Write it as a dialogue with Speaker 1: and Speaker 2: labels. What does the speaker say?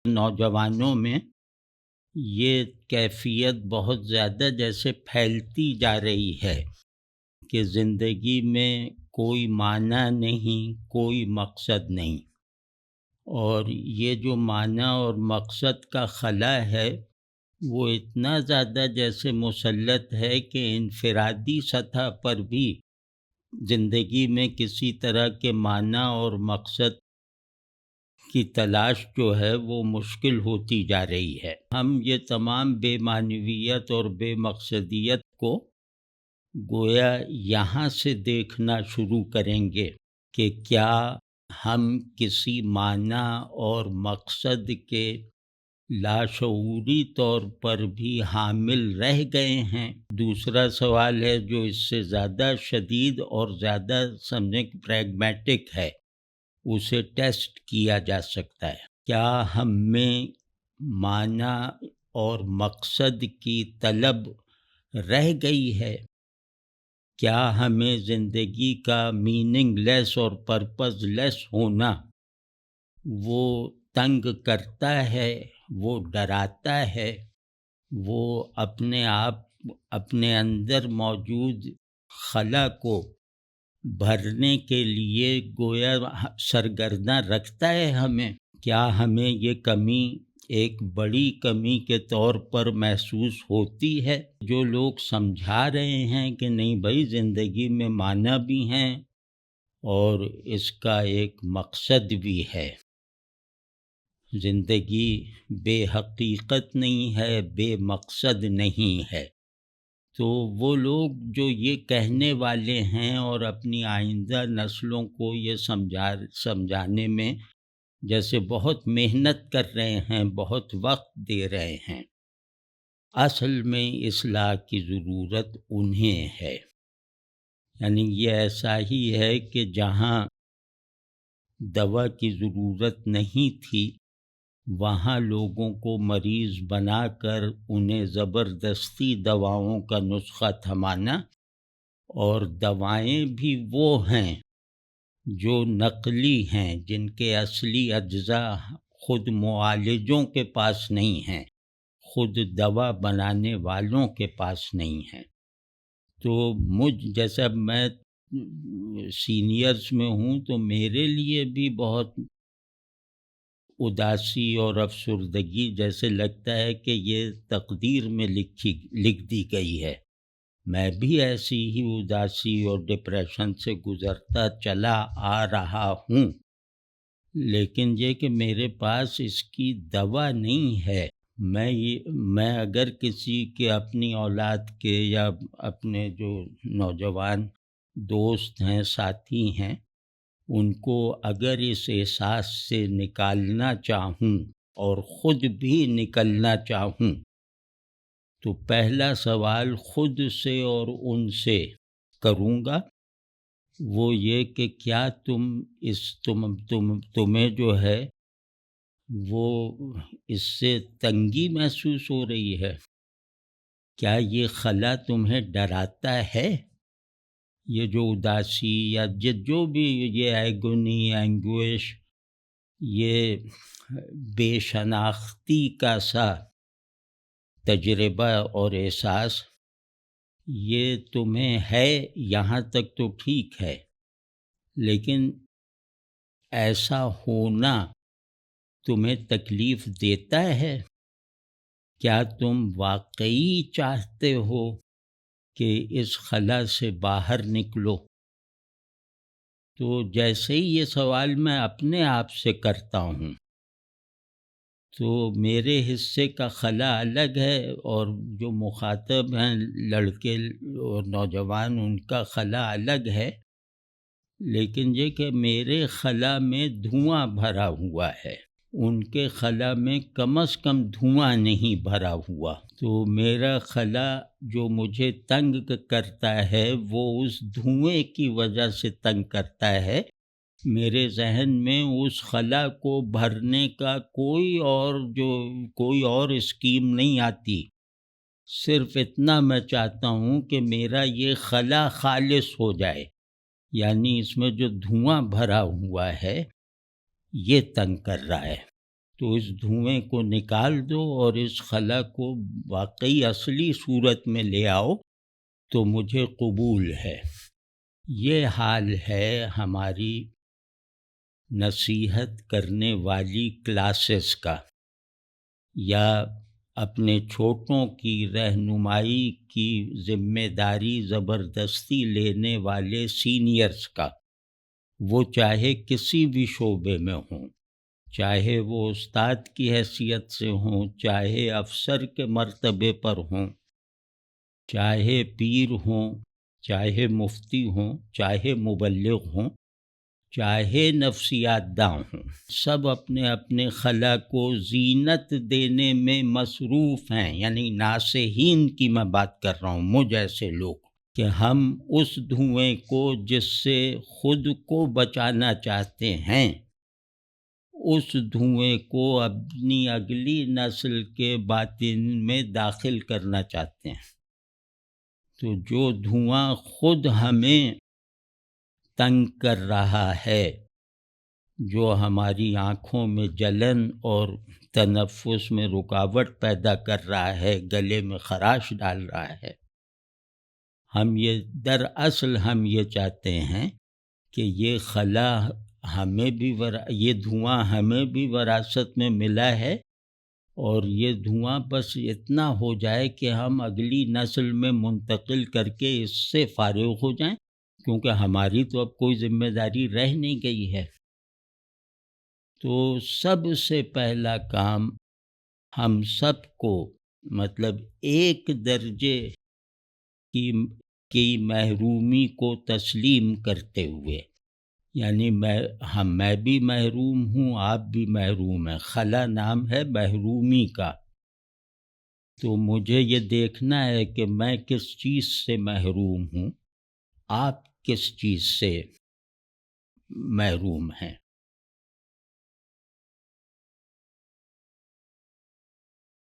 Speaker 1: نوجوانوں میں یہ کیفیت بہت زیادہ جیسے پھیلتی جا رہی ہے کہ زندگی میں کوئی معنی نہیں، کوئی مقصد نہیں، اور یہ جو معنی اور مقصد کا خلا ہے وہ اتنا زیادہ جیسے مسلط ہے کہ انفرادی سطح پر بھی زندگی میں کسی طرح کے معنی اور مقصد کی تلاش جو ہے وہ مشکل ہوتی جا رہی ہے۔ ہم یہ تمام بے معنویت اور بے مقصدیت کو گویا یہاں سے دیکھنا شروع کریں گے کہ کیا ہم کسی معنی اور مقصد کے لاشعوری طور پر بھی حامل رہ گئے ہیں۔ دوسرا سوال ہے جو اس سے زیادہ شدید اور زیادہ سمجھیں پریگمیٹک ہے، اسے ٹیسٹ کیا جا سکتا ہے۔ کیا ہم میں معنی اور مقصد کی طلب رہ گئی ہے؟ کیا ہمیں زندگی کا میننگ لیس اور پرپز لیس ہونا وہ تنگ کرتا ہے، وہ ڈراتا ہے، وہ اپنے آپ اپنے اندر موجود خلا کو بھرنے کے لیے گویا سرگرداں رکھتا ہے ہمیں؟ کیا ہمیں یہ کمی ایک بڑی کمی کے طور پر محسوس ہوتی ہے؟ جو لوگ سمجھا رہے ہیں کہ نہیں بھائی زندگی میں معنی بھی ہیں اور اس کا ایک مقصد بھی ہے، زندگی بے حقیقت نہیں ہے، بے مقصد نہیں ہے، تو وہ لوگ جو یہ کہنے والے ہیں اور اپنی آئندہ نسلوں کو یہ سمجھانے میں جیسے بہت محنت کر رہے ہیں، بہت وقت دے رہے ہیں، اصل میں اصلاح کی ضرورت انہیں ہے۔ یعنی یہ ایسا ہی ہے کہ جہاں دوا کی ضرورت نہیں تھی وہاں لوگوں کو مریض بنا کر انہیں زبردستی دواؤں کا نسخہ تھمانا، اور دوائیں بھی وہ ہیں جو نقلی ہیں، جن کے اصلی اجزاء خود معالجوں کے پاس نہیں ہیں، خود دوا بنانے والوں کے پاس نہیں ہیں۔ تو جیسا میں سینئرز میں ہوں تو میرے لیے بھی بہت اداسی اور افسردگی جیسے لگتا ہے کہ یہ تقدیر میں لکھ دی گئی ہے۔ میں بھی ایسی ہی اداسی اور ڈپریشن سے گزرتا چلا آ رہا ہوں، لیکن یہ کہ میرے پاس اس کی دوا نہیں ہے۔ میں اگر کسی کے اپنی اولاد کے یا اپنے جو نوجوان دوست ہیں، ساتھی ہیں، ان کو اگر اس احساس سے نکالنا چاہوں اور خود بھی نکلنا چاہوں تو پہلا سوال خود سے اور ان سے کروں گا وہ یہ کہ کیا تمہیں جو ہے وہ اس سے تنگی محسوس ہو رہی ہے؟ کیا یہ خلا تمہیں ڈراتا ہے؟ یہ جو اداسی یا جو بھی یہ ایگونی، اینگوش، یہ بے شناختی کا سا تجربہ اور احساس، یہ تمہیں ہے یہاں تک تو ٹھیک ہے، لیکن ایسا ہونا تمہیں تکلیف دیتا ہے؟ کیا تم واقعی چاہتے ہو کہ اس خلا سے باہر نکلو؟ تو جیسے ہی یہ سوال میں اپنے آپ سے کرتا ہوں تو میرے حصے کا خلا الگ ہے، اور جو مخاطب ہیں لڑکے اور نوجوان ان کا خلا الگ ہے، لیکن یہ کہ میرے خلا میں دھواں بھرا ہوا ہے، ان کے خلا میں کم از کم دھواں نہیں بھرا ہوا۔ تو میرا خلا جو مجھے تنگ کرتا ہے وہ اس دھوئیں کی وجہ سے تنگ کرتا ہے۔ میرے ذہن میں اس خلا کو بھرنے کا کوئی اور اسکیم نہیں آتی، صرف اتنا میں چاہتا ہوں کہ میرا یہ خلا خالص ہو جائے، یعنی اس میں جو دھواں بھرا ہوا ہے یہ تنگ کر رہا ہے۔ تو اس دھوئیں کو نکال دو اور اس خلا کو واقعی اصلی صورت میں لے آؤ تو مجھے قبول ہے۔ یہ حال ہے ہماری نصیحت کرنے والی کلاسز کا، یا اپنے چھوٹوں کی رہنمائی کی ذمہ داری زبردستی لینے والے سینئرز کا، وہ چاہے کسی بھی شعبے میں ہوں، چاہے وہ استاد کی حیثیت سے ہوں، چاہے افسر کے مرتبے پر ہوں، چاہے پیر ہوں، چاہے مفتی ہوں، چاہے مبلغ ہوں، چاہے نفسیات داں ہوں، سب اپنے اپنے خلا کو زینت دینے میں مصروف ہیں۔ یعنی ناصحین کی میں بات کر رہا ہوں، مجھ ایسے لوگ، کہ ہم اس دھوئیں کو جس سے خود کو بچانا چاہتے ہیں، اس دھوئیں کو اپنی اگلی نسل کے باطن میں داخل کرنا چاہتے ہیں۔ تو جو دھواں خود ہمیں تنگ کر رہا ہے، جو ہماری آنکھوں میں جلن اور تنفس میں رکاوٹ پیدا کر رہا ہے، گلے میں خراش ڈال رہا ہے، دراصل ہم یہ چاہتے ہیں کہ یہ خلا ہمیں بھی یہ دھواں ہمیں بھی وراثت میں ملا ہے، اور یہ دھواں بس اتنا ہو جائے کہ ہم اگلی نسل میں منتقل کر کے اس سے فارغ ہو جائیں، کیونکہ ہماری تو اب کوئی ذمہ داری رہ نہیں گئی ہے۔ تو سب سے پہلا کام ہم سب کو، مطلب ایک درجے کی محرومی کو تسلیم کرتے ہوئے، یعنی میں بھی محروم ہوں، آپ بھی محروم ہیں، خلا نام ہے محرومی کا، تو مجھے یہ دیکھنا ہے کہ میں کس چیز سے محروم ہوں، آپ کس چیز سے محروم ہیں۔